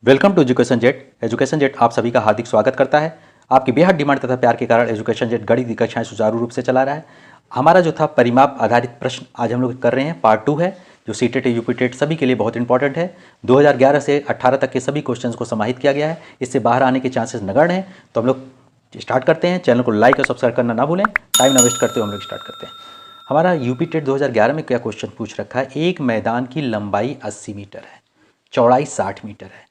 Welcome to education jet. Education jet आप सभी का हार्दिक स्वागत करता है। आपकी बेहद डिमांड तथा प्यार के कारण एजुकेशन जेट गणित की कक्षाएं सुचारू रूप से चला रहा है। हमारा जो था परिमाप आधारित प्रश्न आज हम लोग कर रहे हैं, पार्ट 2 है, जो सीटेट यूपीटेट सभी के लिए बहुत इंपॉर्टेंट है। 2011 से 18 तक के सभी क्वेश्चंस को समाहित किया गया है। इससे बाहर आने के चांसेस नगण्य हैं। तो हम लोग स्टार्ट करते हैं। चैनल को लाइक और सब्सक्राइब करना ना भूलें। टाइम ना वेस्ट करते हुए हम लोग स्टार्ट करते हैं। हमारा यूपीटेट 2011 में क्या क्वेश्चन पूछ रखा है। एक मैदान की लंबाई 80 मीटर है, चौड़ाई 60 मीटर है।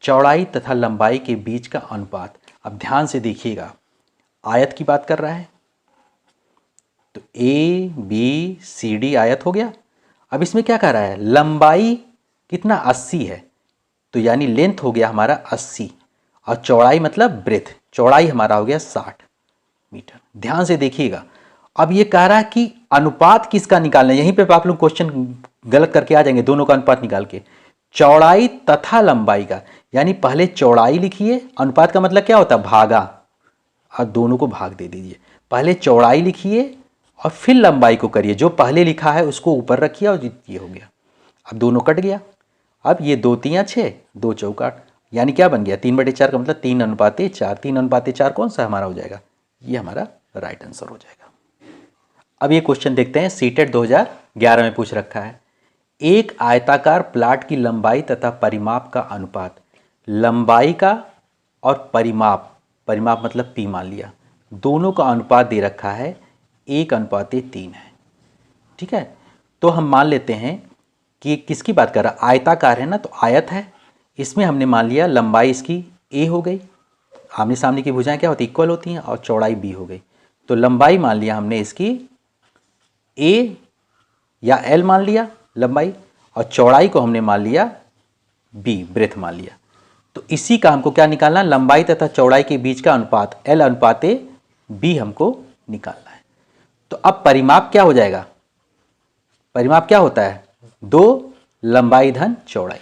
चौड़ाई तथा लंबाई के बीच का अनुपात, अब ध्यान से देखिएगा, आयत की बात कर रहा है। तो ए बी सी डी आयत हो गया। अब इसमें क्या कह रहा है, लंबाई कितना 80 है, तो यानी लेंथ हो गया हमारा 80 और चौड़ाई मतलब ब्रेथ, चौड़ाई हमारा हो गया 60 मीटर। ध्यान से देखिएगा। अब ये कह रहा है कि अनुपात किसका निकालना है। यहीं पे आप लोग क्वेश्चन गलत करके आ जाएंगे, दोनों का अनुपात निकाल के। चौड़ाई तथा लंबाई का, यानी पहले चौड़ाई लिखिए, अनुपात का मतलब क्या होता है, भागा, और दोनों को भाग दे दीजिए। पहले चौड़ाई लिखिए और फिर लंबाई को करिए, जो पहले लिखा है उसको ऊपर रखिए और ये हो गया। अब दोनों कट गया। अब ये 2 तियां 6, 2 चौका 8, यानी क्या बन गया 3/4 का मतलब 3:4। 3:4 कौन सा हमारा हो जाएगा, ये हमारा राइट आंसर हो जाएगा। अब ये क्वेश्चन देखते हैं, सीटेट 2011 में पूछ रखा है। एक आयताकार प्लाट की लंबाई तथा परिमाप का अनुपात, लंबाई का और परिमाप, परिमाप मतलब पी मान लिया, दोनों का अनुपात दे रखा है 1:3 है। ठीक है, तो हम मान लेते हैं कि किसकी बात कर रहा है, आयताकार है ना, तो आयत है। इसमें हमने मान लिया लंबाई इसकी ए हो गई, आमने सामने की भुजाएं क्या होती, इक्वल होती हैं, और चौड़ाई बी हो गई। तो लंबाई मान लिया हमने इसकी ए या एल मान लिया लंबाई, और चौड़ाई को हमने मान लिया बी, ब्रेथ मान लिया। तो इसी का हमको क्या निकालना, लंबाई तथा चौड़ाई के बीच का अनुपात एल अनुपाते बी हमको निकालना है। तो अब परिमाप क्या हो जाएगा, परिमाप क्या होता है, 2 लंबाई धन चौड़ाई,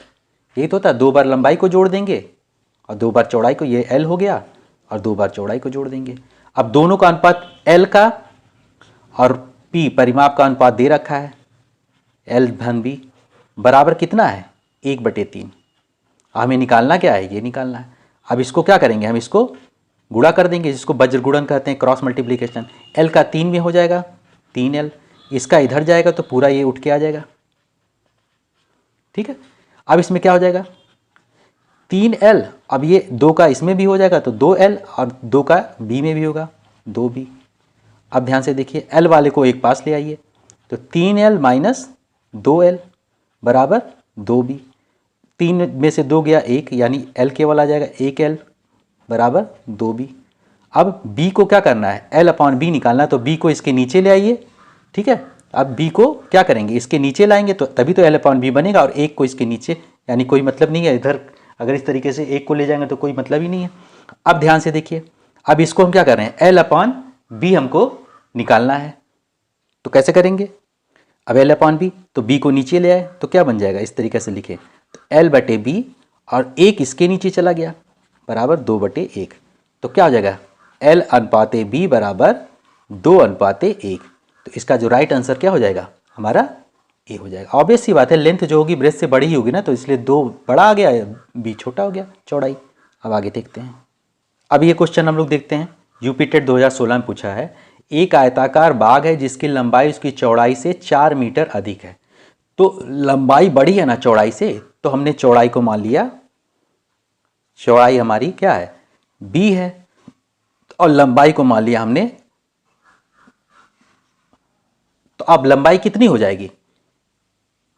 यही तो होता है। 2 बार लंबाई को जोड़ देंगे और 2 बार चौड़ाई को, ये एल हो गया, और 2 बार चौड़ाई को जोड़ देंगे। अब दोनों का अनुपात एल का और पी परिमाप का अनुपात दे रखा है, एल धन बी बराबर कितना है, 1/3। हमें निकालना क्या है, ये निकालना है। अब इसको क्या करेंगे, हम इसको गुणा कर देंगे, जिसको वज्र गुणन कहते हैं, क्रॉस मल्टीप्लिकेशन। एल का 3 में हो जाएगा 3L, इसका इधर जाएगा तो पूरा ये उठ के आ जाएगा। ठीक है, अब इसमें क्या हो जाएगा 3L, अब ये 2 का इसमें भी हो जाएगा तो 2L, और 2 का बी में भी होगा 2B। अब ध्यान से देखिए, L वाले को एक पास ले आइए, तो 3L माइनस 2L बराबर 2B। 3 में से 2 गया 1, यानी L केवल आ जाएगा 1L बराबर 2B। अब B को क्या करना है, L/B निकालना है, तो B को इसके नीचे ले आइए। ठीक है, अब B को क्या करेंगे, इसके नीचे लाएंगे, तो तभी तो L/B बनेगा, और 1 को इसके नीचे, यानी कोई मतलब नहीं है इधर, अगर इस तरीके से 1 को ले जाएंगे तो कोई मतलब ही नहीं है। अब ध्यान से देखिए, अब इसको हम क्या कर रहे हैं, L/B हमको निकालना है, तो कैसे करेंगे, अब L/B, तो B को नीचे ले आए तो क्या बन जाएगा, इस तरीके से लिखे, तो L/B, और 1 इसके नीचे चला गया बराबर 2/1, तो क्या हो जाएगा L/B बराबर 2/1। तो इसका जो राइट आंसर क्या हो जाएगा, हमारा ए हो जाएगा। ऑब्वियस सी बात है, लेंथ जो होगी ब्रेथ से बड़ी ही होगी ना, तो इसलिए 2 बड़ा आ गया, बी छोटा हो गया चौड़ाई। अब आगे देखते हैं। अब ये क्वेश्चन हम लोग देखते हैं, यूपीटेट 2016 में पूछा है। एक आयताकार बाग है जिसकी लंबाई उसकी चौड़ाई से 4 मीटर अधिक है। तो लंबाई बड़ी है ना चौड़ाई से, तो हमने चौड़ाई को मान लिया, चौड़ाई हमारी क्या है, बी है, और लंबाई को मान लिया हमने। तो अब लंबाई कितनी हो जाएगी,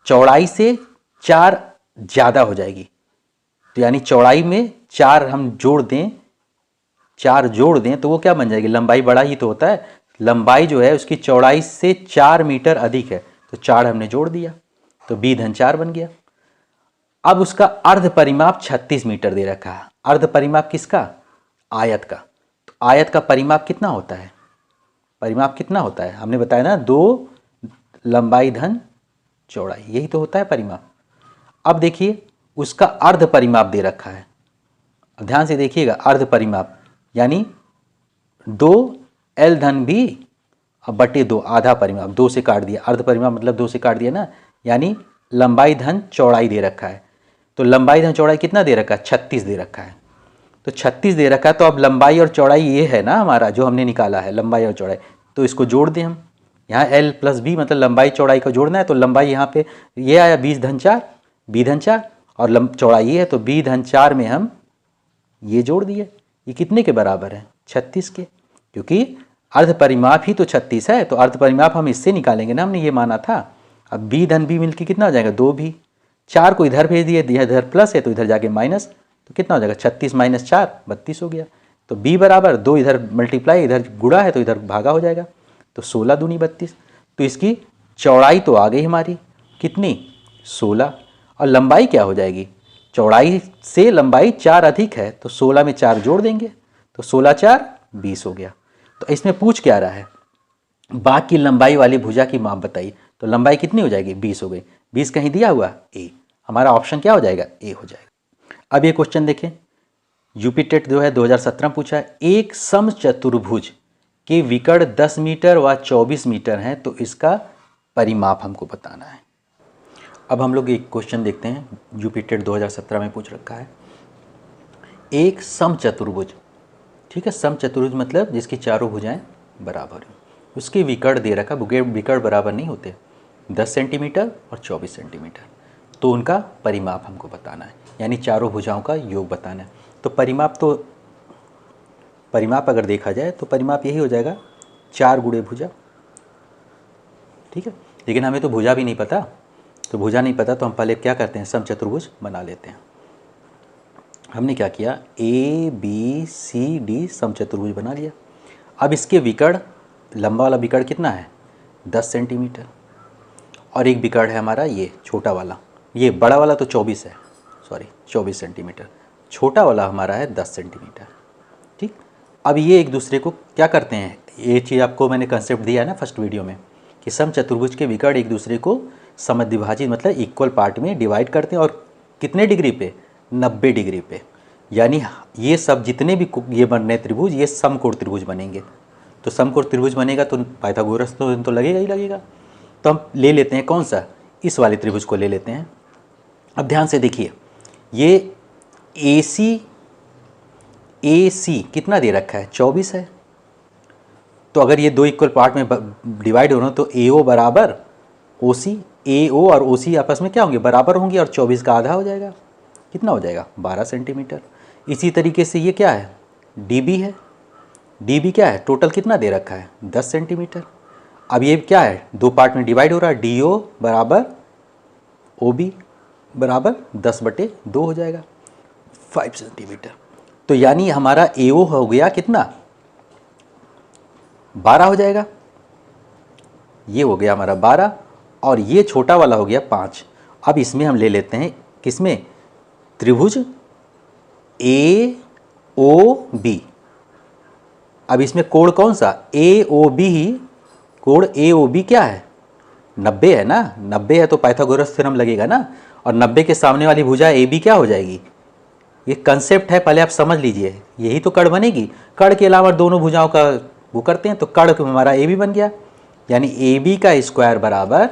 चौड़ाई से 4 ज़्यादा हो जाएगी, तो यानी चौड़ाई में 4 हम जोड़ दें, 4 जोड़ दें तो वो क्या बन जाएगी, लंबाई बड़ा ही तो होता है, लंबाई जो है उसकी चौड़ाई से 4 मीटर अधिक है, तो 4 हमने जोड़ दिया, तो B/4 बन गया। अब उसका अर्ध परिमाप 36 मीटर दे रखा है। अर्ध परिमाप किसका, आयत का। तो आयत का परिमाप कितना होता है, परिमाप कितना होता है, हमने बताया ना, 2 लंबाई धन चौड़ाई, यही तो होता है परिमाप। अब देखिए उसका अर्ध परिमाप दे रखा है, ध्यान से देखिएगा, अर्ध परिमाप यानी 2L/B अब बटे 2, आधा परिमाप 2 से काट दिया, अर्ध परिमाप मतलब 2 से काट दिया ना, यानी लंबाई धन चौड़ाई दे रखा है। तो तो लंबाई धन चौड़ाई कितना दे रखा है, 36 दे रखा है। तो 36 दे रखा है, तो अब लंबाई और चौड़ाई ये है ना हमारा जो हमने निकाला है, लंबाई और चौड़ाई, तो इसको जोड़ दें हम। यहाँ L प्लस बी मतलब लंबाई चौड़ाई को जोड़ना है, तो लंबाई यहाँ पे ये आया 20 धन 4, बी धन 4, और चौड़ाई ये है, तो बी धन 4 में हम ये जोड़ दिए। ये कितने के बराबर है, 36 के, क्योंकि अर्ध परिमाप ही तो 36 है, तो अर्ध परिमाप हम इससे निकालेंगे ना, हमने ये माना था। अब बी धन बी मिलकर कितना हो जाएगा, 2b, 4 को इधर भेज दिए, इधर प्लस है तो इधर जाके माइनस, तो कितना हो जाएगा 36 माइनस 4 32 हो गया। तो b बराबर 2 इधर मल्टीप्लाई, इधर गुणा है तो इधर भागा हो जाएगा, तो 16 दूनी 32। तो इसकी चौड़ाई तो आ गई हमारी कितनी, 16, और लंबाई क्या हो जाएगी, चौड़ाई से लंबाई 4 अधिक है, तो 16 में 4 जोड़ देंगे, तो 16 4 20 हो गया। तो इसमें पूछ क्या रहा है, बाकी लंबाई वाली भुजा की माप बताइए। तो लंबाई कितनी हो जाएगी, 20 हो गई। 20 कहीं दिया हुआ ए, हमारा ऑप्शन क्या हो जाएगा, ए हो जाएगा। अब ये क्वेश्चन देखें, यूपी टेट जो है 2017 में पूछा है, एक समचतुर्भुज के विकर्ण 10 मीटर व 24 मीटर हैं, तो इसका परिमाप हमको बताना है। अब हम लोग एक क्वेश्चन देखते हैं, यूपी टेट 2017 में पूछ रखा है, एक समचतुर्भुज, ठीक है, समचतुर्भुज मतलब जिसकी चारों भुजाएं बराबर हैं, उसके विकर्ण दे रखा, विकर्ण बराबर नहीं होते, 10 सेंटीमीटर और 24 सेंटीमीटर, तो उनका परिमाप हमको बताना है, यानी चारों भुजाओं का योग बताना है। तो परिमाप अगर देखा जाए तो परिमाप यही हो जाएगा 4 गुणे भुजा, ठीक है। लेकिन हमें तो भुजा भी नहीं पता, तो भुजा नहीं पता तो हम पहले क्या करते हैं, समचतुर्भुज बना लेते हैं। हमने क्या किया, ए बी सी डी समचतुर्भुज बना लिया। अब इसके विकर्ण, लंबा वाला विकर्ण कितना है, 10 सेंटीमीटर, और एक विकर्ण है हमारा ये छोटा वाला, ये बड़ा वाला तो 24 है, सॉरी 24 सेंटीमीटर, छोटा वाला हमारा है 10 सेंटीमीटर, ठीक। अब ये एक दूसरे को क्या करते हैं, ये चीज़ आपको मैंने कंसेप्ट दिया है ना फर्स्ट वीडियो में, कि समचतुर्भुज के विकर्ण एक दूसरे को समद्विभाजित मतलब इक्वल पार्ट में डिवाइड करते हैं, और कितने डिग्री पे, 90 डिग्री पे, यानी ये सब जितने भी ये बन रहे त्रिभुज, ये समकोण त्रिभुज बनेंगे। तो समकोण त्रिभुज बनेगा तो पाइथागोरस तो लगेगा ही लगेगा। तो हम ले लेते हैं कौन सा, इस वाले त्रिभुज को ले लेते हैं। अब ध्यान से देखिए, ये AC कितना दे रखा है, 24 है। तो अगर ये दो इक्वल पार्ट में डिवाइड हो रहे हो तो AO बराबर OC, AO और OC आपस में क्या होंगे, बराबर होंगे, और 24 का आधा हो जाएगा, कितना हो जाएगा, 12 सेंटीमीटर। इसी तरीके से ये क्या है, DB है, DB क्या है, टोटल कितना दे रखा है, 10 सेंटीमीटर। अब ये क्या है, दो पार्ट में डिवाइड हो रहा है, DO बराबर OB बराबर 10/2 हो जाएगा, 5 सेंटीमीटर। तो यानी हमारा AO हो गया कितना, 12 हो जाएगा, ये हो गया हमारा 12, और ये छोटा वाला हो गया 5। अब इसमें हम ले लेते हैं किसमें, त्रिभुज AOB। अब इसमें कोण कौन सा, AOB ही, कोण AOB क्या है, 90 है ना, 90 है तो पाइथागोरस थ्योरम लगेगा ना, और 90 के सामने वाली भुजा AB क्या हो जाएगी। ये कंसेप्ट है, पहले आप समझ लीजिए, यही तो कर्ण बनेगी। कर्ण के अलावा दोनों भुजाओं का वो करते हैं, तो कर्ण हमारा AB बन गया, यानी AB का स्क्वायर बराबर,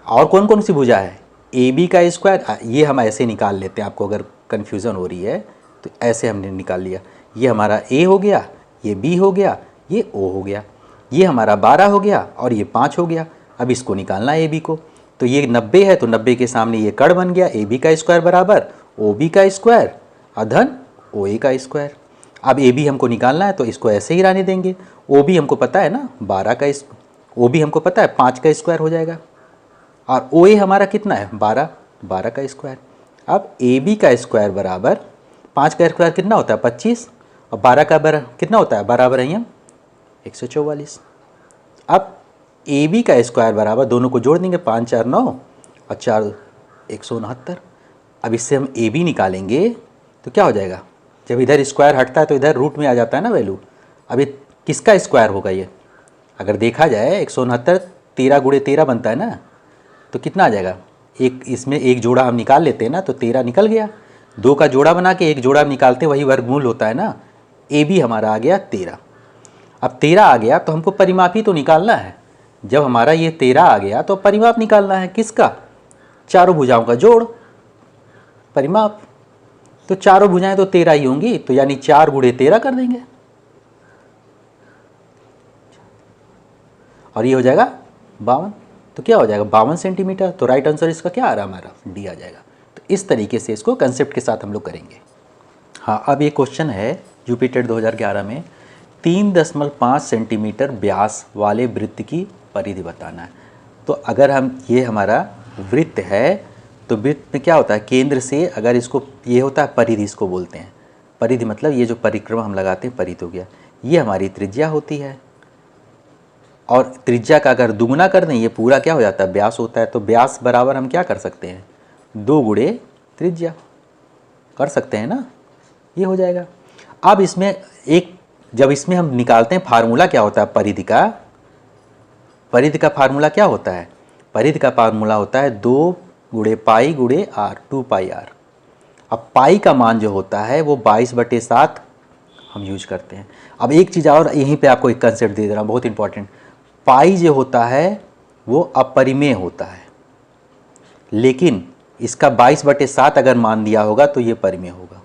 और कौन कौन सी भुजा है, AB का स्क्वायर, ये हम ऐसे निकाल लेते हैं, आपको अगर कन्फ्यूज़न हो रही है तो ऐसे हमने निकाल लिया। ये हमारा A हो गया, ये B हो गया, ये O हो गया, ये हमारा 12 हो गया, और ये 5 हो गया। अब इसको निकालना है AB को, तो ये 90 है तो 90 के सामने ये कर्ण बन गया, AB का स्क्वायर बराबर OB का स्क्वायर अधन OA का स्क्वायर। अब AB हमको निकालना है तो इसको ऐसे ही रहने देंगे। OB हमको पता है ना 12 का, OB हमको पता है 5 का स्क्वायर हो जाएगा, और OA हमारा कितना है 12 का स्क्वायर। अब AB का स्क्वायर बराबर 5 का स्क्वायर कितना होता है 25, और 12 का कितना होता है बराबर है 144। अब AB का स्क्वायर बराबर, दोनों को जोड़ देंगे, 5 4 9 और 4 169। अब इससे हम AB निकालेंगे तो क्या हो जाएगा, जब इधर स्क्वायर हटता है तो इधर रूट में आ जाता है ना वैल्यू। अब ये किसका स्क्वायर होगा, ये अगर देखा जाए 169 13 गुणे 13 बनता है ना, तो कितना आ जाएगा, एक इसमें एक जोड़ा हम निकाल लेते हैं ना, तो 13 निकल गया, 2 का जोड़ा बना के एक जोड़ा निकालते वही वर्गमूल होता है ना। AB हमारा आ गया 13। अब 13 आ गया तो हमको परिमाप ही तो निकालना है। जब हमारा ये 13 आ गया तो परिमाप निकालना है किसका, चारों भुजाओं का जोड़। परिमाप। तो चारों भुजाएं तो 13 ही होंगी, तो यानी 4 गुणे 13 कर देंगे और ये हो जाएगा 52। तो क्या हो जाएगा 52 सेंटीमीटर। तो राइट आंसर इसका क्या आ रहा है हमारा, डी आ जाएगा। तो इस तरीके से इसको कंसेप्ट के साथ हम लोग करेंगे। हाँ, अब ये क्वेश्चन है यूपी 2011 में 3.5 सेंटीमीटर व्यास वाले वृत्त की परिधि बताना है। तो अगर हम ये हमारा वृत्त है तो वृत्त में क्या होता है, केंद्र से अगर इसको ये होता है परिधि, इसको बोलते हैं परिधि, मतलब ये जो परिक्रमा हम लगाते हैं परिधि हो गया। ये हमारी त्रिज्या होती है और त्रिज्या का अगर दुगुना कर दें ये पूरा क्या हो जाता है, व्यास होता है। तो व्यास बराबर हम क्या कर सकते हैं, 2 गुणे त्रिज्या कर सकते हैं ना, ये हो जाएगा। अब इसमें एक जब इसमें हम निकालते हैं फार्मूला क्या होता है परिधि का फार्मूला क्या होता है, परिधि का फार्मूला होता है 2 गुणे पाई गुणे आर, 2 पाई आर। अब पाई का मान जो होता है वो 22/7 हम यूज करते हैं। अब एक चीज़ और यहीं पे आपको एक कंसेप्ट दे रहा हूँ बहुत इंपॉर्टेंट, पाई जो होता है वो अपरिमेय होता है, लेकिन इसका 22/7 अगर मान दिया होगा तो ये परिमेय होगा।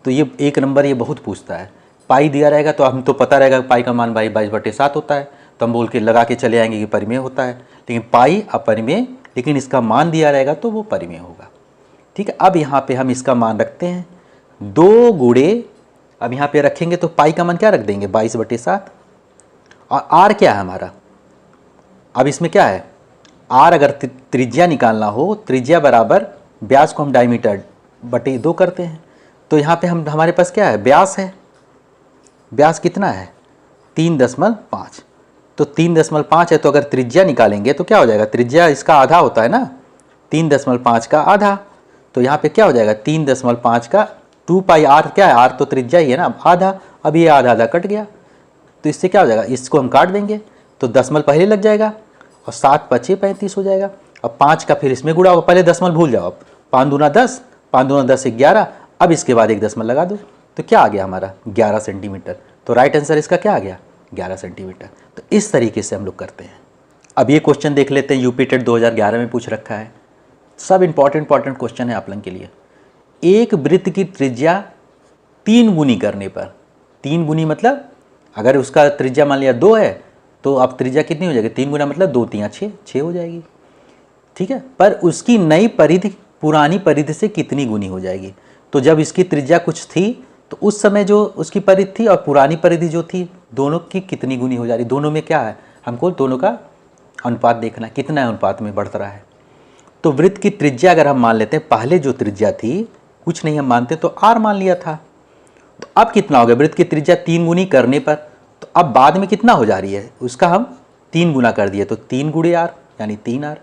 तो ये एक नंबर ये बहुत पूछता है, पाई दिया रहेगा तो हम तो पता रहेगा पाई का मान 22/7 होता है, तो हम बोल के लगा के चले आएंगे कि परिमेय होता है। लेकिन पाई अपरिमेय, लेकिन इसका मान दिया रहेगा तो वो परिमेय होगा। ठीक है, अब यहाँ पे हम इसका मान रखते हैं 2 गुणे, अब यहाँ पे रखेंगे तो पाई का मान क्या रख देंगे 22/7 और आर क्या है हमारा। अब इसमें क्या है, आर अगर त्रिज्या निकालना हो, त्रिज्या बराबर व्यास को हम डायमीटर बटे 2 करते हैं। तो यहाँ पे हम हमारे पास क्या है, व्यास है, व्यास कितना है 3.5। तो 3.5 है, तो अगर त्रिज्या निकालेंगे तो क्या हो जाएगा, त्रिज्या इसका आधा होता है ना, 3.5 का आधा। तो यहाँ पे क्या हो जाएगा 3.5 का 2 पाई आर, क्या है आर तो त्रिज्या ही है ना, आधा। अब ये आधा आधा कट गया तो इससे क्या हो जाएगा, इसको हम काट देंगे तो दशमलव पहले लग जाएगा और 7 × 5 = 35 हो जाएगा। अब 5 का फिर इसमें गुणा होगा, पहले दशमलव भूल जाओ, अब 5 दूना 10, 5 दूना 10 11, अब इसके बाद एक दशमलव लगा दो तो क्या आ गया हमारा 11 सेंटीमीटर। तो राइट आंसर इसका क्या आ गया 11 सेंटीमीटर। तो इस तरीके से हम लोग करते हैं। अब ये क्वेश्चन देख लेते हैं, यूपी 2011 में पूछ रखा है, सब इंपॉर्टेंट क्वेश्चन है आप लोगों के लिए। एक वृत्त की त्रिज्या 3 गुनी करने पर, 3 गुनी मतलब अगर उसका त्रिज्या मान लिया 2 है तो अब त्रिज्या कितनी हो जाएगी, 3 गुना मतलब 2 × 3 = 6 हो जाएगी। ठीक है, पर उसकी नई परिधि पुरानी परिधि से कितनी गुनी हो जाएगी। तो जब इसकी त्रिज्या कुछ थी तो उस समय जो उसकी परिधि थी और पुरानी परिधि जो थी दोनों की कितनी गुनी हो जा रही, दोनों में क्या है, हमको दोनों का अनुपात देखना है, कितना अनुपात में बढ़ रहा है। तो वृत्त की त्रिज्या अगर हम मान लेते हैं, पहले जो त्रिज्या थी कुछ नहीं हम मानते तो आर मान लिया था, तो अब कितना हो गया, वृत्त की त्रिज्या 3 गुनी करने पर, तो अब बाद में कितना हो जा रही है, उसका हम 3 गुना कर दिए तो 3 गुणे आर यानी 3 आर।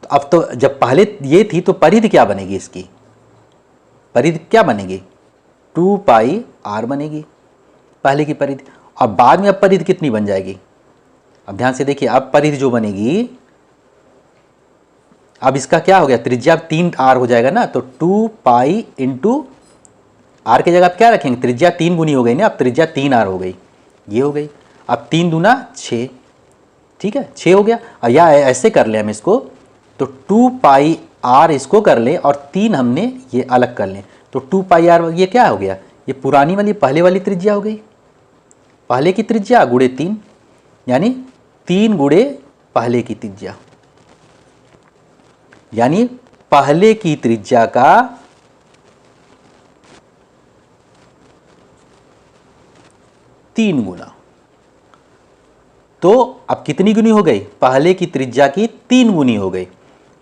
तो अब तो जब पहले ये थी तो परिधि क्या बनेगी, इसकी परिधि क्या बनेगी 2 पाई आर बनेगी पहले की परिधि। अब बाद में अब परिधि कितनी बन जाएगी, अब ध्यान से देखिए, अब परिधि जो बनेगी, अब इसका क्या हो गया, त्रिज्या 3 आर हो जाएगा ना, तो 2 पाई इंटू आर की जगह आप क्या रखेंगे, त्रिज्या 3 गुनी हो गई ना, अब त्रिज्या 3 आर हो गई, ये हो गई। अब 3 दूना 6, ठीक है 6 हो गया। और या ऐसे कर ले हम इसको, तो 2 पाई आर इसको कर लें और 3 हमने ये अलग कर लें, तो 2 पाई आर ये क्या हो गया, ये पुरानी वाली पहले वाली त्रिज्या हो गई, पहले की त्रिज्या गुणे 3 यानी 3 गुणे पहले की त्रिज्या, यानी पहले की त्रिज्या का 3 गुना। तो अब कितनी गुनी हो गई, पहले की त्रिज्या की 3 गुनी हो गई।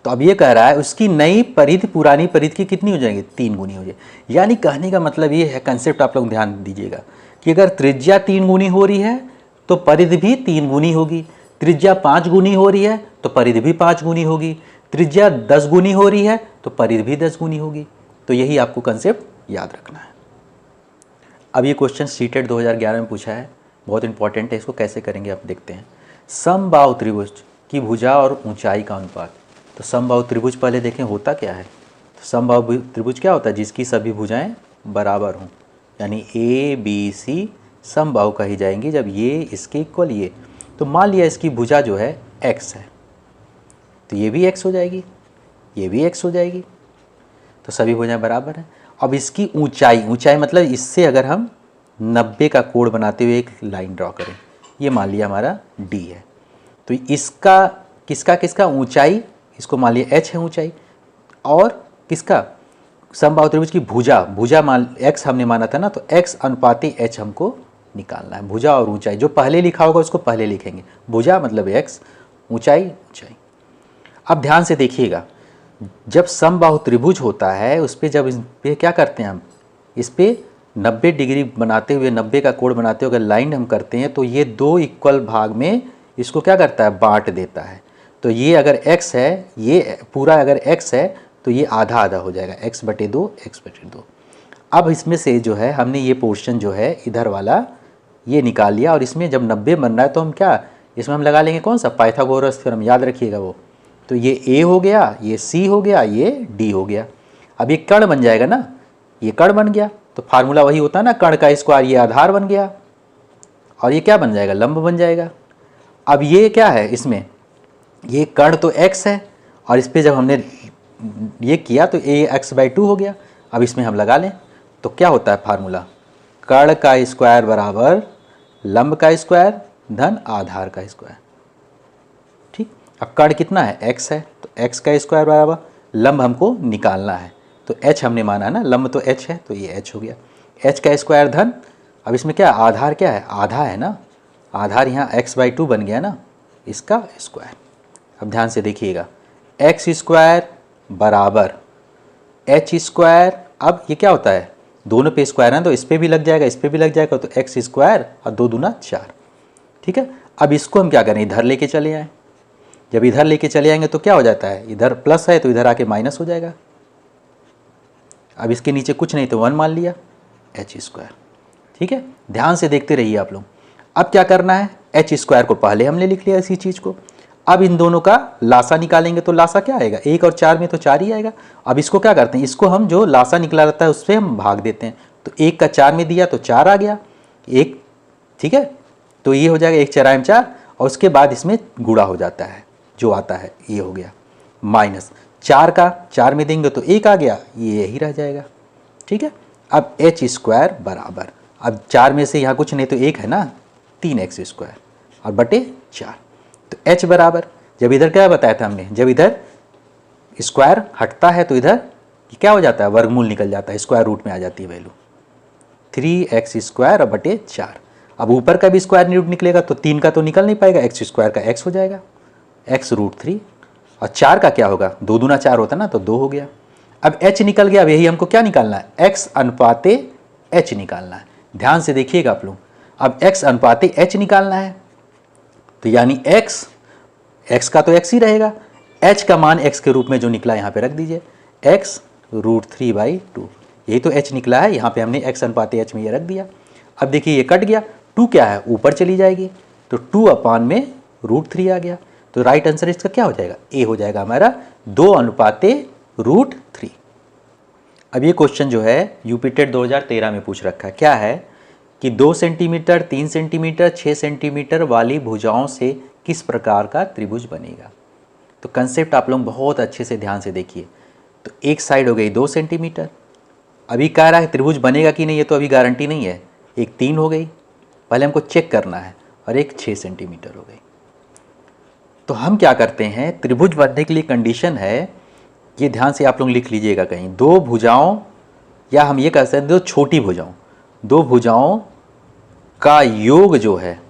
तो अब ये कह रहा है उसकी नई परिधि पुरानी परिधि की कितनी हो जाएगी, 3 गुनी हो जाएगी। यानी कहने का मतलब ये है, कंसेप्ट आप लोग ध्यान दीजिएगा कि अगर त्रिज्या 3 गुनी हो रही है तो परिधि भी 3 गुनी होगी, त्रिज्या 5 गुनी हो रही है तो परिधि भी 5 गुनी होगी, त्रिज्या 10 गुनी हो रही है तो परिधि भी 10 गुनी होगी। तो यही आपको कंसेप्ट याद रखना है। अब ये क्वेश्चन सीटेट 2011 में पूछा है, बहुत इंपॉर्टेंट है, इसको कैसे करेंगे आप देखते हैं। समबाहु त्रिभुज की भुजा और ऊंचाई का अनुपात। तो समबाहु त्रिभुज पहले देखें होता क्या है। तो समबाहु त्रिभुज क्या होता है, जिसकी सभी भुजाएं बराबर हों, यानी ए बी सी समबाहु कही जाएंगी जब ये इसके इक्वल ये। तो मान लिया इसकी भुजा जो है x है, तो ये भी x हो जाएगी, ये भी x हो जाएगी। तो सभी भुजाएं बराबर हैं। अब इसकी ऊंचाई, ऊंचाई मतलब इससे अगर हम 90 का कोण बनाते हुए एक लाइन ड्रॉ करें, ये मान लिया हमारा डी है, तो इसका किसका किसका ऊंचाई, इसको मान लिया एच है ऊंचाई, और किसका समबाहु त्रिभुज की भुजा, भुजा मान एक्स हमने माना था ना, तो एक्स अनुपाती एच हमको निकालना है। भुजा और ऊंचाई जो पहले लिखा होगा उसको पहले लिखेंगे, भुजा मतलब एक्स, ऊंचाई ऊंचाई। अब ध्यान से देखिएगा, जब समबाहु त्रिभुज होता है उस पर जब इस पे क्या करते हैं हम, इस पे 90 डिग्री बनाते हुए, 90 का कोण बनाते हुए अगर लाइन हम करते हैं तो ये दो इक्वल भाग में इसको क्या करता है, बांट देता है। तो ये अगर x है, ये पूरा अगर x है तो ये आधा आधा हो जाएगा, x/2 x/2। अब इसमें से जो है हमने ये पोर्शन जो है इधर वाला ये निकाल लिया, और इसमें जब 90 बन रहा है तो हम क्या, इसमें हम लगा लेंगे कौन सा, पाइथागोरस थ्योरम, याद रखिएगा वो। तो ये a हो गया, ये c हो गया, ये d हो गया। अब ये कर्ण बन जाएगा ना, ये कर्ण बन गया, तो फार्मूला वही होता है ना, कर्ण का स्क्वायर, ये आधार बन गया, और ये क्या बन जाएगा, लंब बन जाएगा। अब ये क्या है, इसमें ये कर्ण तो x है, और इस पर जब हमने ये किया तो ax/2 हो गया। अब इसमें हम लगा लें तो क्या होता है फार्मूला, कर्ण का स्क्वायर बराबर लंब का स्क्वायर धन आधार का स्क्वायर। ठीक, अब कर्ण कितना है, x है, तो x का स्क्वायर बराबर लंब हमको निकालना है, तो h हमने माना है ना, लंब तो h है, तो ये h हो गया, h का स्क्वायर धन, अब इसमें क्या आधार, क्या है आधा है ना, आधार यहाँ x/2 बन गया ना, इसका स्क्वायर। अब ध्यान से देखिएगा, एक्स स्क्वायर बराबर एच स्क्वायर, अब ये क्या होता है, दोनों पे स्क्वायर है तो इस पर भी लग जाएगा, इस पर भी लग जाएगा, तो एक्स स्क्वायर और 2 दूना 4। ठीक है, अब इसको हम क्या करें, इधर लेके चले आए। जब इधर लेके चले आएंगे तो क्या हो जाता है, इधर प्लस है तो इधर आके माइनस हो जाएगा। अब इसके नीचे कुछ नहीं तो 1 मान लिया, एच स्क्वायर। ठीक है, ध्यान से देखते रहिए आप लोग। अब क्या करना है, एच स्क्वायर को पहले हमने लिख लिया इसी चीज़ को, अब इन दोनों का लासा निकालेंगे तो लासा क्या आएगा, 1 और 4 में तो 4 ही आएगा। अब इसको क्या करते हैं, इसको हम जो लासा निकला रहता है उससे हम भाग देते हैं, तो 1 का 4 में दिया तो 4 आ गया, 1। ठीक है, तो ये हो जाएगा 1 4 4, और उसके बाद इसमें गुणा हो जाता है, जो आता है ये हो गया, माइनस 4 का 4 में देंगे तो 1 आ गया, ये यही रह जाएगा। ठीक है, अब एच स्क्वायर बराबर, अब 4 में से यहाँ कुछ नहीं तो 1 है ना, 3x स्क्वायर और बटे 4, तो h बराबर, जब इधर क्या बताया था हमने, जब इधर स्क्वायर हटता है तो इधर क्या हो जाता है, वर्गमूल निकल जाता है, स्क्वायर रूट में आ जाती है वैल्यू, 3x स्क्वायर और बटे 4। अब ऊपर का भी स्क्वायर रूट निकलेगा तो 3 का तो निकल नहीं पाएगा, x स्क्वायर का x हो जाएगा, x√3, और 4 का क्या होगा, 2 दूना 4 होता ना, तो 2 हो गया। अब h निकल गया, अब यही हमको क्या निकालना है, x अनुपाते h निकालना है। ध्यान से देखिएगा आप लोग, अब x अनुपाते h निकालना है, तो यानी x का तो x ही रहेगा, h का मान x के रूप में जो निकला यहाँ पे रख दीजिए, x√3/2, यही तो h निकला है, यहाँ पे हमने x अनुपाते h में ये रख दिया। अब देखिए ये कट गया, 2 क्या है ऊपर चली जाएगी, तो 2/√3 आ गया, तो राइट आंसर इसका क्या हो जाएगा, a हो जाएगा हमारा 2/√3। अब ये क्वेश्चन जो है यूपीटेट 2013 में पूछ रखा है, क्या है कि 2 सेंटीमीटर, 3 सेंटीमीटर, 6 सेंटीमीटर वाली भुजाओं से किस प्रकार का त्रिभुज बनेगा। तो कंसेप्ट आप लोग बहुत अच्छे से ध्यान से देखिए। तो एक साइड हो गई 2 सेंटीमीटर, अभी कह रहा है त्रिभुज बनेगा कि नहीं, ये तो अभी गारंटी नहीं है। एक 3 हो गई, पहले हमको चेक करना है, और एक 6 सेंटीमीटर हो गई। तो हम क्या करते हैं, त्रिभुज बनने के लिए कंडीशन है, ये ध्यान से आप लोग लिख लीजिएगा कहीं, 2 भुजाओं, या हम ये कह सकते हैं 2 छोटी भुजाओं, 2 भुजाओं का योग जो है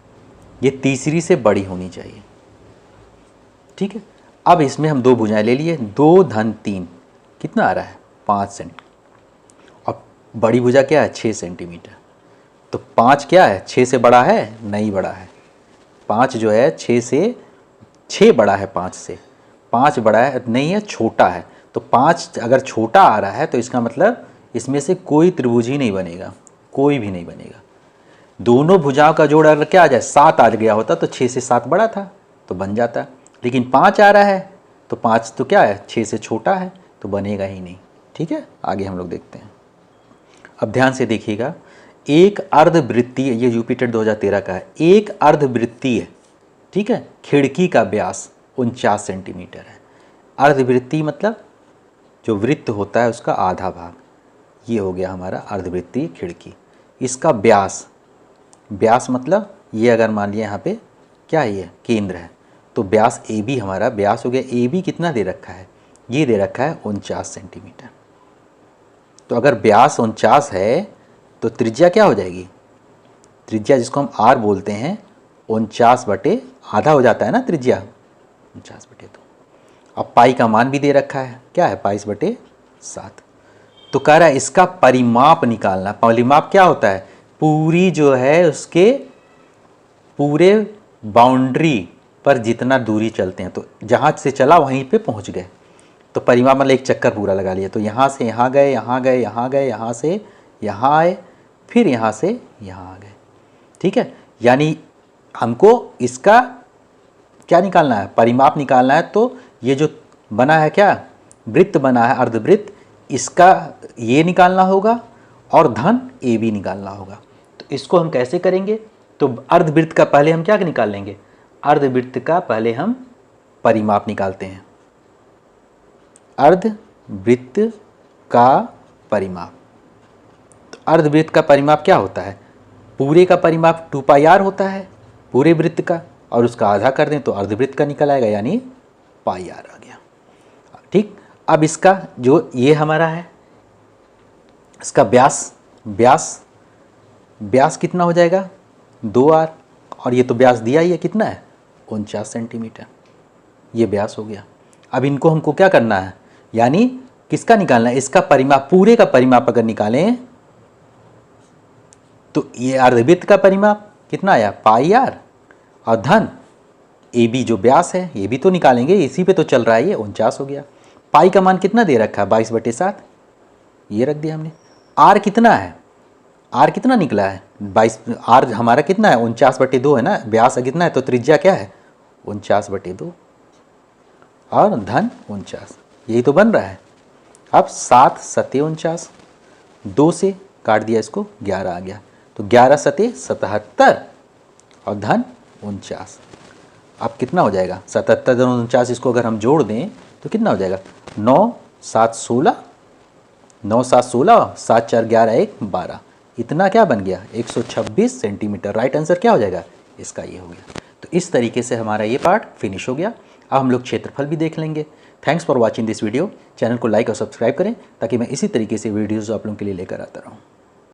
ये तीसरी से बड़ी होनी चाहिए। ठीक है, अब इसमें हम 2 भुजाएं ले लिए, 2 धन 3 कितना आ रहा है, 5 सेंटीमीटर, और बड़ी भुजा क्या है 6 सेंटीमीटर, तो 5 क्या है 6 से बड़ा है, नहीं बड़ा है, 5 जो है 6 बड़ा है, 5 से 5 बड़ा है नहीं है, छोटा है। तो 5 अगर छोटा आ रहा है तो इसका मतलब इसमें से कोई त्रिभुज ही नहीं बनेगा, कोई भी नहीं बनेगा। दोनों भुजाओं का जोड़ अगर क्या आ जाए 7 आ गया होता तो 6 से 7 बड़ा था तो बन जाता, लेकिन 5 आ रहा है तो 5 तो क्या है 6 से छोटा है, तो बनेगा ही नहीं। ठीक है, आगे हम लोग देखते हैं। अब ध्यान से देखिएगा, एक अर्धवृत्तीय, ये यूपीटेट 2013 का है, एक अर्धवृत्तीय, ठीक है, खिड़की का व्यास 49 सेंटीमीटर है। अर्धवृत्तीय मतलब जो वृत्त होता है उसका आधा भाग, ये हो गया हमारा अर्धवृत्तीय खिड़की। इसका व्यास, व्यास मतलब ये अगर मान लिया यहाँ पे क्या है, ये केंद्र है, तो व्यास ए बी हमारा व्यास हो गया। ए बी कितना दे रखा है, ये दे रखा है 49 सेंटीमीटर। तो अगर व्यास 49 है तो त्रिज्या क्या हो जाएगी, त्रिज्या जिसको हम आर बोलते हैं 49 बटे आधा हो जाता है ना त्रिज्या, 49 बटे 2। अब पाई का मान भी दे रखा है, क्या है 22/7। तो कह रहा है इसका परिमाप निकालना। परिमाप क्या होता है, पूरी जो है उसके पूरे बाउंड्री पर जितना दूरी चलते हैं, तो जहाँ से चला वहीं पे पहुँच गए, तो परिमाप मतलब एक चक्कर पूरा लगा लिया। तो यहाँ से यहाँ गए, यहाँ गए, यहाँ गए, यहाँ से यहाँ आए, फिर यहाँ से यहाँ आ गए, ठीक है। यानी हमको इसका क्या निकालना है, परिमाप निकालना है। तो ये जो बना है क्या, वृत्त बना है अर्धवृत्त, इसका ये निकालना होगा और धन ए बी निकालना होगा। तो इसको हम कैसे करेंगे, तो अर्धवृत्त का पहले हम क्या निकाल लेंगे, अर्धवृत्त का पहले हम परिमाप निकालते हैं। अर्धवृत्त का परिमाप, तो अर्धवृत्त का परिमाप क्या होता है, पूरे का परिमाप 2πr होता है पूरे वृत्त का, और उसका आधा कर दें तो अर्धवृत्त का निकल आएगा, यानी πr आ गया, ठीक। अब इसका जो ये हमारा है, इसका व्यास, व्यास कितना हो जाएगा 2r, और ये तो व्यास दिया ही है, कितना है 49 सेंटीमीटर, ये व्यास हो गया। अब इनको हमको क्या करना है, यानी किसका निकालना है, इसका परिमाप, पूरे का परिमाप अगर निकालें तो ये अर्धवृत्त का परिमाप कितना आया πr, और धन ए बी जो व्यास है ये भी तो निकालेंगे, इसी पे तो चल रहा है, ये 49 हो गया। पाई का मान कितना दे रखा है 22/7, ये रख दिया हमने। आर कितना है, आर कितना निकला है 22, आर हमारा कितना है 49/2 है ना, व्यास कितना है, तो त्रिज्या क्या है 49/2 और धन 49, यही तो बन रहा है। अब 7 सते 49, 2 से काट दिया इसको, 11 आ गया, तो 11 सते 77 और धन 49। अब कितना हो जाएगा 77 धन 49, इसको अगर हम जोड़ दें तो कितना हो जाएगा 9 7 16, 9 7 16, 7 4 11 1 12, इतना क्या बन गया 126 सेंटीमीटर। राइट आंसर क्या हो जाएगा इसका, ये हो गया। तो इस तरीके से हमारा ये पार्ट फिनिश हो गया। अब हम लोग क्षेत्रफल भी देख लेंगे। Thanks for watching this video. Channel को लाइक और सब्सक्राइब करें ताकि मैं इसी तरीके से वीडियोज़ आप लोगों के लिए लेकर आता रहूँ।